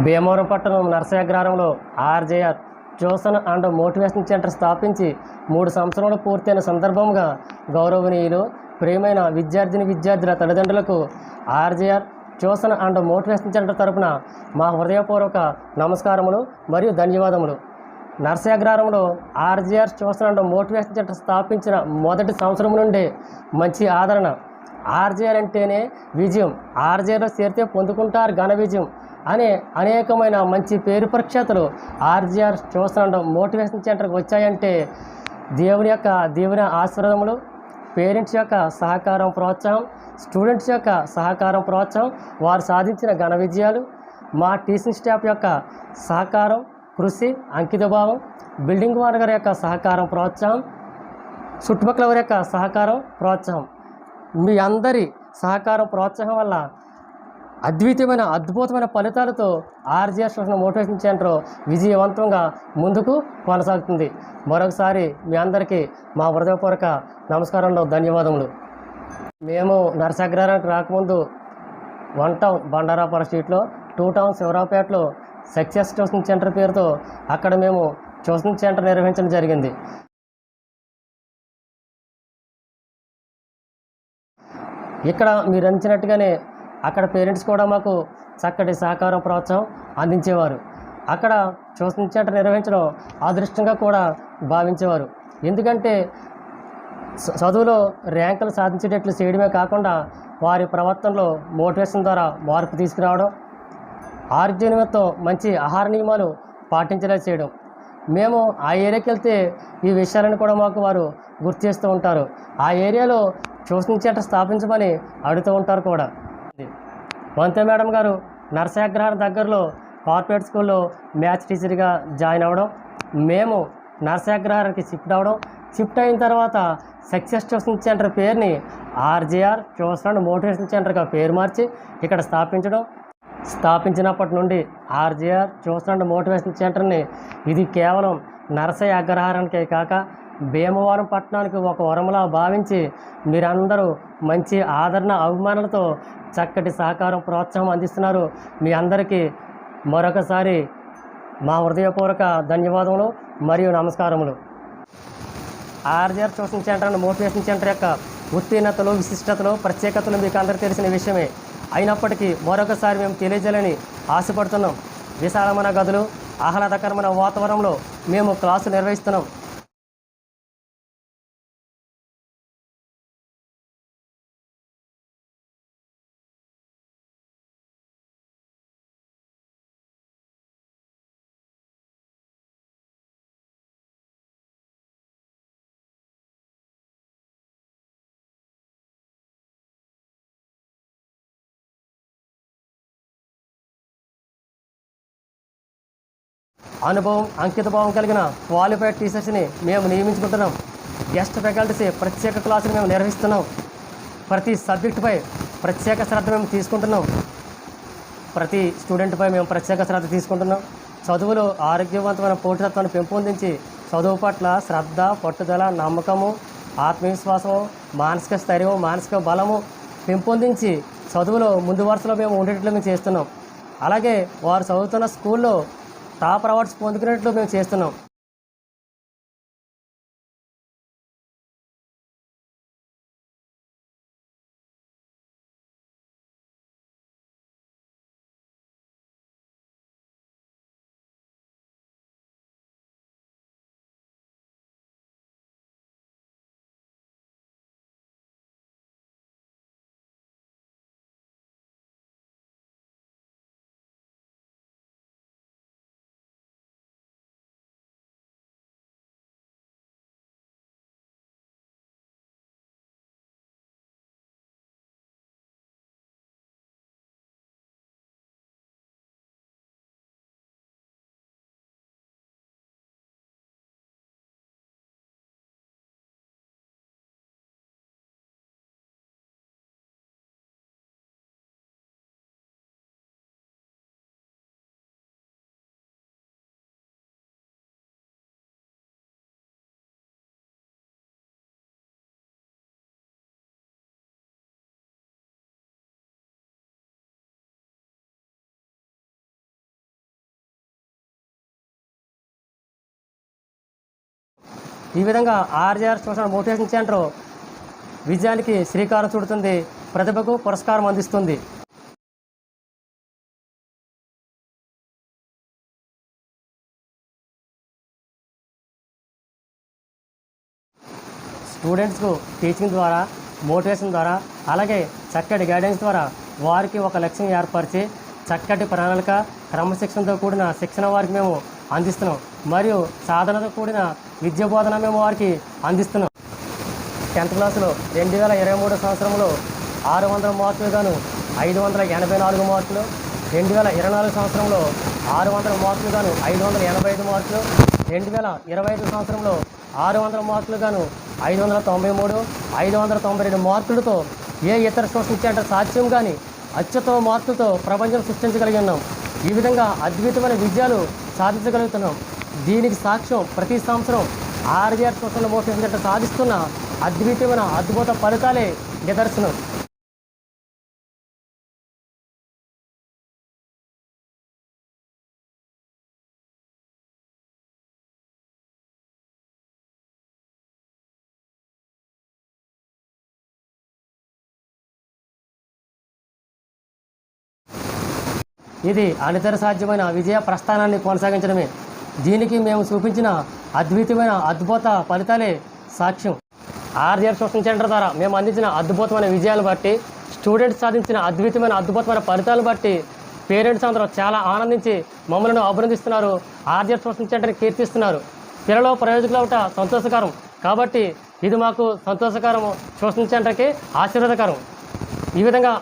భీమవరం పట్టణం నరసాగ్రహారంలో RJR tuition and motivation centre స్థాపించి 3 సంవత్సరాలు పూర్తయిన సందర్భంగా గౌరవనీయులు ప్రియమైన విద్యార్థుల తల్లిదండ్రులకు RJR tuition and motivation centre తరపున మా హృదయపూర్వక నమస్కారములు మరియు ధన్యవాదములు. నరసాగ్రహారంలో RJR tuition and motivation centre స్థాపించిన మొదటి సంవత్సరం నుండే మంచి ఆదరణ. ఆర్జేఆర్ అంటేనే విజయం, ఆర్జేఆర్లో చేరితే పొందుకుంటారు ఘన విజయం అనే అనేకమైన మంచి పేరు ప్రఖ్యాతులు ఆర్జేఆర్ ట్యూషన్ అండ్ మోటివేషన్ సెంటర్కి వచ్చాయంటే దేవుని ఆశీర్వాదములు, పేరెంట్స్ యొక్క సహకారం ప్రోత్సాహం, స్టూడెంట్స్ యొక్క సహకారం ప్రోత్సాహం, వారు సాధించిన ఘన విజయాలు, మా టీచింగ్ స్టాఫ్ యొక్క సహకారం, కృషి, అంకితభావం, బిల్డింగ్ ఓనర్ యొక్క సహకారం ప్రోత్సాహం, చుట్టుపక్కల వారి యొక్క సహకారం ప్రోత్సాహం, మీ అందరి సహకారం ప్రోత్సాహం వల్ల అద్భుతమైన ఫలితాలతో ఆర్జేఆర్ ట్యూషన్ మోటివేషన్ సెంటర్ విజయవంతంగా ముందుకు కొనసాగుతుంది. మరొకసారి మీ అందరికీ మా హృదయపూర్వక నమస్కారంలో ధన్యవాదములు. మేము నరసాగ్రహారానికి రాకముందు 1 టౌన్ బండారాపురం స్ట్రీట్లో, 2 టౌన్ శివరావుపేటలో సక్సెస్ ట్యూషన్ సెంటర్ పేరుతో అక్కడ మేము ట్యూషన్ సెంటర్ నిర్వహించడం జరిగింది. ఇక్కడ మీరు అందించినట్టుగానే అక్కడ పేరెంట్స్ కూడా మాకు చక్కటి సహకారం ప్రోత్సాహం అందించేవారు. అక్కడ ట్యూషన్ సెంటర్ నిర్వహించడం అదృష్టంగా కూడా భావించేవారు. ఎందుకంటే చదువులో ర్యాంకులు సాధించేటట్లు చేయడమే కాకుండా వారి ప్రవర్తనలో మోటివేషన్ ద్వారా మార్పు తీసుకురావడం, ఆరోగ్య నిమిత్తం మంచి ఆహార నియమాలు పాటించేలా చేయడం. మేము ఆ ఏరియాకి వెళ్తే ఈ విషయాలను కూడా మాకు వారు గుర్తు చేస్తూ ఉంటారు. ఆ ఏరియాలో ట్యూషన్ సెంటర్ స్థాపించమని అడుగుతూ ఉంటారు కూడా. వంత మేడం గారు నరసాగ్రహారం దగ్గరలో కార్పొరేట్ స్కూల్లో మ్యాథ్స్ టీచర్గా జాయిన్ అవ్వడం, మేము నరసాగ్రహారానికి షిఫ్ట్ అయిన తర్వాత సక్సెస్ ట్యూషన్ సెంటర్ పేరుని ఆర్జేఆర్ ట్యూషన్ అండ్ మోటివేషన్ సెంటర్గా పేరు మార్చి ఇక్కడ స్థాపించినప్పటి నుండి ఆర్జేఆర్ ట్యూషన్ అండ్ మోటివేషన్ సెంటర్ని ఇది కేవలం నరసయ్య అగ్రహారానికే కాక భీమవరం పట్టణానికి ఒక వరంలా భావించి మీరందరూ మంచి ఆదరణ అభిమానులతో చక్కటి సహకారం ప్రోత్సాహం అందిస్తున్నారు. మీ అందరికీ మరొకసారి మా హృదయపూర్వక ధన్యవాదములు మరియు నమస్కారములు. RJR tuition centre and motivation centre యొక్క ఉత్తీర్ణతలు, విశిష్టతలు, ప్రత్యేకతలు మీకు అందరికీ తెలిసిన విషయమే. అయినప్పటికీ మరొకసారి మేము తెలియజేయాలని ఆశపడుతున్నాం. విశాలమైన గదులు, ఆహ్లాదకరమైన వాతావరణంలో మేము క్లాసులు నిర్వహిస్తున్నాం. అనుభవం, అంకితభావం కలిగిన క్వాలిఫైడ్ టీచర్స్ని మేము నియమించుకుంటున్నాం. గెస్ట్ ఫ్యాకల్టీస్ ప్రత్యేక క్లాసులు మేము నిర్వహిస్తున్నాం. ప్రతి సబ్జెక్టుపై ప్రత్యేక శ్రద్ధ మేము తీసుకుంటున్నాం. ప్రతి స్టూడెంట్పై మేము ప్రత్యేక శ్రద్ధ తీసుకుంటున్నాం. చదువులో ఆరోగ్యవంతమైన పోటీతత్వాన్ని పెంపొందించి చదువు పట్ల శ్రద్ధ, పట్టుదల, నమ్మకము, ఆత్మవిశ్వాసము, మానసిక స్థైర్యం, మానసిక బలము పెంపొందించి చదువులో ముందు వరుసలో మేము ఉండేటట్లు మేము చేస్తున్నాం. అలాగే వారు చదువుతున్న స్కూల్లో టాప్ అవార్డ్స్ పొందుకునేట్లు మేము చేస్తున్నాం. ఈ విధంగా ఆర్జేఆర్ ట్యూషన్ మోటివేషన్ సెంటర్ విజయానికి శ్రీకారం చుడుతుంది, ప్రతిభకు పురస్కారం అందిస్తుంది. స్టూడెంట్స్కు టీచింగ్ ద్వారా, మోటివేషన్ ద్వారా, అలాగే చక్కటి గైడెన్స్ ద్వారా వారికి ఒక లక్ష్యం ఏర్పరిచి చక్కటి ప్రణాళిక, క్రమశిక్షణతో కూడిన శిక్షణ వారికి మేము అందిస్తున్నాం. మరియు సాధనతో కూడిన విద్య బోధన మేము వారికి అందిస్తున్నాం. 10th క్లాసులో 2023 సంవత్సరంలో 600 మార్కులు గాను 584 మార్కులు, 2024 సంవత్సరంలో 600 మార్కులు గాను 585 మార్కులు, 2025 సంవత్సరంలో 600 మార్కులు గాను 593, 592 మార్కులతో ఏ ఇతర ట్యూషన్ సెంటర్ సాధ్యం కానీ అత్యుత్తమ మార్కులతో ప్రపంచం సృష్టించగలిగి ఉన్నాం. ఈ విధంగా అద్భుతమైన విజయాలు సాధించగలుగుతున్నాం. దీనికి సాక్ష్యం ప్రతి సంవత్సరం ఆర్జేఆర్ ట్యూషన్ మోటివేషన్ సెంటర్ సాధిస్తున్న అద్భుతమైన అద్భుత ఫలితాలే నిదర్శనం. ఇది అనితర సాధ్యమైన విజయ ప్రస్థానాన్ని కొనసాగించడమే. దీనికి మేము చూపించిన అద్భుతమైన అద్భుత ఫలితాలే సాక్ష్యం. ఆర్జేఆర్ ట్యూషన్ సెంటర్ ద్వారా మేము అందించిన అద్భుతమైన విజయాలు బట్టి, స్టూడెంట్స్ సాధించిన అద్భుతమైన ఫలితాలను బట్టి పేరెంట్స్ అందరూ చాలా ఆనందించి మమ్మల్ని అభినందిస్తున్నారు. ఆర్జేఆర్ ట్యూషన్ సెంటర్ని కీర్తిస్తున్నారు. పిల్లలు ప్రయోజకులు అవట సంతోషకరం. కాబట్టి ఇది మాకు సంతోషకరం, ట్యూషన్ సెంటర్కి ఆశీర్వాదకరం. ఈ విధంగా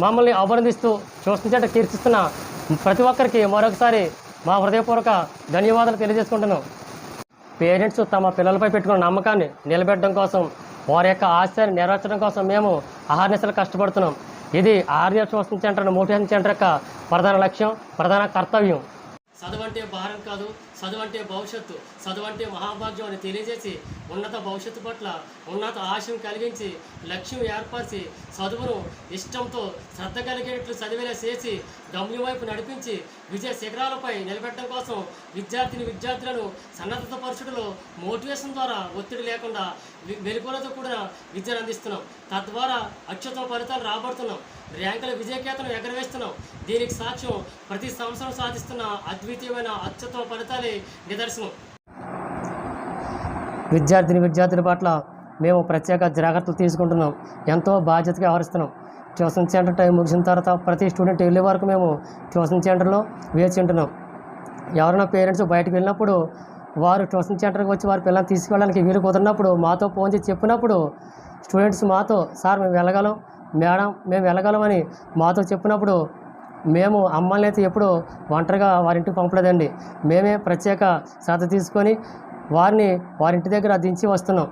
మమ్మల్ని అభినందిస్తూ ట్యూషన్ సెంటర్ కీర్తిస్తున్న ప్రతి ఒక్కరికి మరొకసారి మా హృదయపూర్వక ధన్యవాదాలు తెలియజేసుకుంటున్నాం. పేరెంట్స్ తమ పిల్లలపై పెట్టుకున్న నమ్మకాన్ని నిలబెట్టడం కోసం, వారి యొక్క ఆశయాన్ని నెరవేర్చడం కోసం మేము అహర్నిశలు కష్టపడుతున్నాం. ఇది RJR tuition centre motivation centre యొక్క ప్రధాన లక్ష్యం, ప్రధాన కర్తవ్యం. చదువంటే భారం కాదు, చదువంటే భవిష్యత్తు, చదువంటే మహాభాగ్యం అని తెలియజేసి ఉన్నత భవిష్యత్తు పట్ల ఉన్నత ఆశయం కలిగించి లక్ష్యం ఏర్పరిచి చదువును ఇష్టంతో శ్రద్ధ కలిగేట్లు చదివేలా చేసి గమ్యం వైపు నడిపించి విజయ శిఖరాలపై నిలబెట్టడం కోసం విద్యార్థులను సన్నద్ధపరచుటలో మోటివేషన్ ద్వారా ఒత్తిడి లేకుండా మెలకువలతో కూడిన విద్యను అందిస్తున్నాం. తద్వారా అత్యుత్తమ ఫలితాలు రాబడుతున్నాం. ర్యాంకుల విజయకేతనం ఎగరవేస్తున్నాం. దీనికి సాక్ష్యం ప్రతి సంవత్సరం సాధిస్తున్న అద్వితీయమైన అత్యుత్తమ ఫలితాలే నిదర్శనం. విద్యార్థుల పట్ల మేము ప్రత్యేక జాగ్రత్తలు తీసుకుంటున్నాం. ఎంతో బాధ్యతగా వ్యవహరిస్తున్నాం. ట్యూషన్ సెంటర్ టైం ముగిసిన తర్వాత ప్రతి స్టూడెంట్ వెళ్ళే వరకు మేము ట్యూషన్ సెంటర్లో వేచి ఉంటున్నాం. ఎవరైనా పేరెంట్స్ బయటకు వెళ్ళినప్పుడు వారు ట్యూషన్ సెంటర్కి వచ్చి వారి పిల్లల్ని తీసుకెళ్ళడానికి వీలు కుదిరినప్పుడు మాతో ఫోన్ చేసి చెప్పినప్పుడు స్టూడెంట్స్ మాతో, సార్ మేము వెళ్ళగలం, మేడం మేము వెళ్ళగలమని మాతో చెప్పినప్పుడు మేము అమ్మాయిని అయితే ఎప్పుడు ఒంటరిగా వారింటికి పంపలేదండి. మేమే ప్రత్యేక శ్రద్ధ తీసుకొని వారిని వారింటి దగ్గర దించి వస్తున్నాం.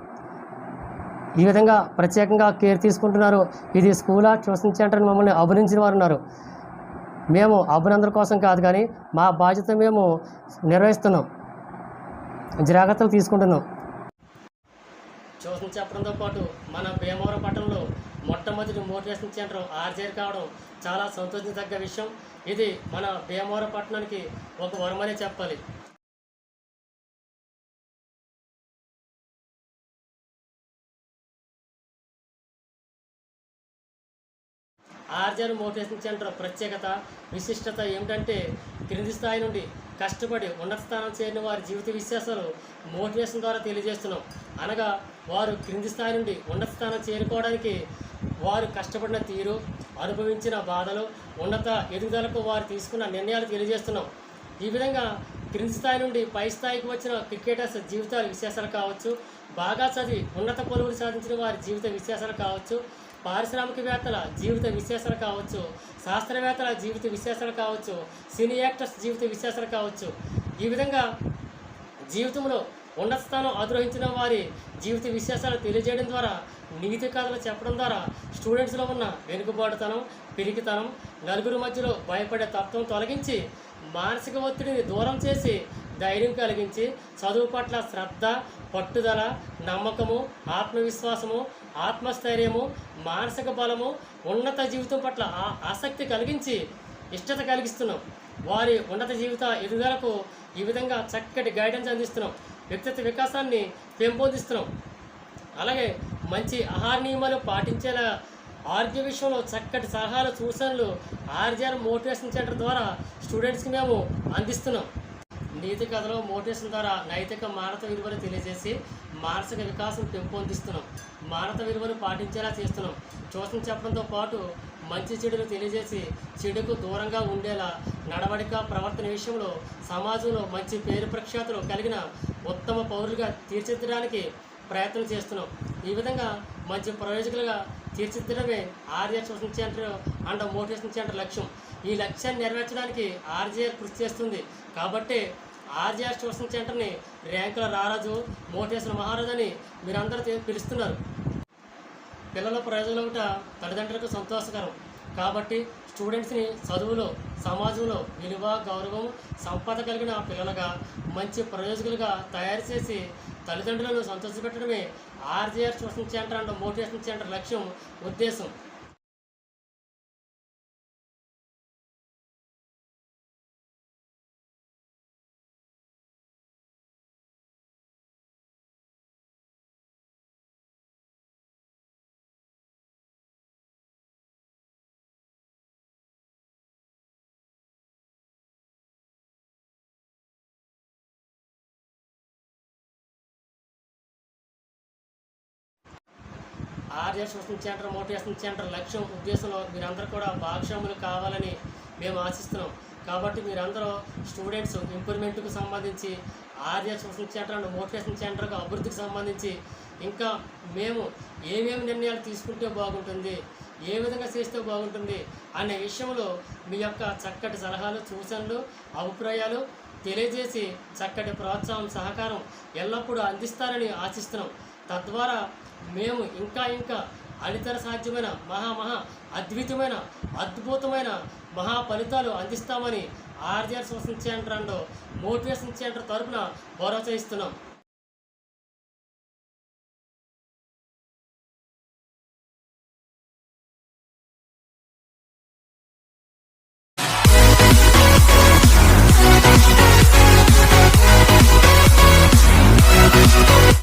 ఈ విధంగా ప్రత్యేకంగా కేర్ తీసుకుంటున్నారు. ఇది స్కూలా ట్యూషన్ సెంటర్ మమ్మల్ని అభినందించిన వారు ఉన్నారు. మేము అభినందన కోసం కాదు కానీ మా బాధ్యత మేము నిర్వహిస్తున్నాం, జాగ్రత్తలు తీసుకుంటున్నాం. ట్యూషన్ చెప్పడంతో పాటు మన భీమవరం పట్టణంలో మొట్టమొదటి మోటివేషన్ సెంటర్ ఆర్జేఆర్ కావడం చాలా సంతోషించదగ్గ విషయం. ఇది మన భీమవరం పట్టణానికి ఒక వరమనే చెప్పాలి. ఆర్జేఆర్ మోటివేషన్ సెంటర్ ప్రత్యేకత, విశిష్టత ఏమిటంటే క్రింది స్థాయి నుండి కష్టపడి ఉన్నత స్థానం చేరిన వారి జీవిత విశ్వాసాలు మోటివేషన్ ద్వారా తెలియజేస్తున్నాం. అనగా వారు క్రింది స్థాయి నుండి ఉన్నత స్థానం చేరుకోవడానికి వారు కష్టపడిన తీరు, అనుభవించిన బాధలు, ఉన్నత ఎదుగుదలకు వారు తీసుకున్న నిర్ణయాలు తెలియజేస్తున్నాం. ఈ విధంగా క్రింది స్థాయి నుండి పై స్థాయికి వచ్చిన క్రికెటర్స్ జీవితాల విశేషాలు కావచ్చు, బాగా చదివి ఉన్నత కొలువులు సాధించిన వారి జీవిత విశేషాలు కావచ్చు, పారిశ్రామికవేత్తల జీవిత విశేషాలు కావచ్చు, శాస్త్రవేత్తల జీవిత విశేషాలు కావచ్చు, సినీ యాక్టర్స్ జీవిత విశేషాలు కావచ్చు. ఈ విధంగా జీవితంలో ఉన్నత స్థానం అధిరోహించిన వారి జీవిత విశేషాలు తెలియజేయడం ద్వారా, నీతి కథలు చెప్పడం ద్వారా స్టూడెంట్స్లో ఉన్న వెనుకబాటుతనం, పిరికితనం, నలుగురి మధ్యలో భయపడే తత్వం తొలగించి మానసిక ఒత్తిడిని దూరం చేసి ధైర్యం కలిగించి చదువు పట్ల శ్రద్ధ, పట్టుదల, నమ్మకము, ఆత్మవిశ్వాసము, ఆత్మస్థైర్యము, మానసిక బలము, ఉన్నత జీవితం పట్ల ఆసక్తి కలిగించి ఇష్టత కలిగిస్తున్నాం. వారి ఉన్నత జీవిత ఎదుగుదలకు ఈ విధంగా చక్కటి గైడెన్స్ అందిస్తున్నాం. వ్యక్తిత్వ వికాసాన్ని పెంపొందిస్తున్నాం. అలాగే మంచి ఆహార నియమాలు పాటించేలా ఆరోగ్య విషయంలో చక్కటి సలహాలు సూచనలు ఆర్జీఆర్ మోటివేషన్ సెంటర్ ద్వారా స్టూడెంట్స్కి మేము అందిస్తున్నాం. నీతి కథలో మోటివేషన్ ద్వారా నైతిక మానవ విలువలు తెలియజేసి మానసిక వికాసం పెంపొందిస్తున్నాం. మానవ విలువలు పాటించేలా చేస్తున్నాం. ట్యూషన్ చెప్పడంతో పాటు మంచి చెడులు తెలియజేసి చెడుకు దూరంగా ఉండేలా నడవడిక ప్రవర్తన విషయంలో సమాజంలో మంచి పేరు ప్రఖ్యాతులు కలిగిన ఉత్తమ పౌరులుగా తీర్చిదిద్దడానికి ప్రయత్నం చేస్తున్నాం. ఈ విధంగా మంచి ప్రయోజకులుగా తీర్చిదిద్దడమే RGR tuition centre and motivation centre లక్ష్యం. ఈ లక్ష్యాన్ని నెరవేర్చడానికి ఆర్జీఆర్ కృషి చేస్తుంది. కాబట్టి ఆర్జీఆర్ ట్యూషన్ సెంటర్ని ర్యాంకుల రారాజు, మోటివేషన్ మహారాజు అని మీరందరూ పిలుస్తున్నారు. పిల్లల ప్రయోజనం ఒకట తల్లిదండ్రులకు సంతోషకరం. కాబట్టి స్టూడెంట్స్ని చదువులో, సమాజంలో విలువ, గౌరవం, సంపద కలిగిన పిల్లలుగా మంచి ప్రయోజకులుగా తయారు చేసి తల్లిదండ్రులను సంతోషపెట్టడమే RGR tuition centre and motivation centre లక్ష్యం, ఉద్దేశం. RGR tuition centre motivation centre లక్ష్యం, ఉద్దేశంలో మీరందరూ కూడా భాగస్వాములు కావాలని మేము ఆశిస్తున్నాం. కాబట్టి మీరందరూ స్టూడెంట్స్ ఇంప్రూవ్మెంట్కు సంబంధించి RGR tuition centre and motivation సెంటర్కు అభివృద్ధికి సంబంధించి ఇంకా మేము ఏమేమి నిర్ణయాలు తీసుకుంటే బాగుంటుంది, ఏ విధంగా చేస్తే బాగుంటుంది అనే విషయంలో మీ యొక్క చక్కటి సలహాలు, సూచనలు, అభిప్రాయాలు తెలియజేసి చక్కటి ప్రోత్సాహం, సహకారం ఎల్లప్పుడూ అందిస్తారని ఆశిస్తున్నాం. తద్వారా మేము ఇంకా అనితర సాధ్యమైన అద్భుతమైన అద్భుతమైన మహా ఫలితాలు అందిస్తామని RGR tuition centre and motivation centre తరఫున భరోసా ఇస్తున్నాం.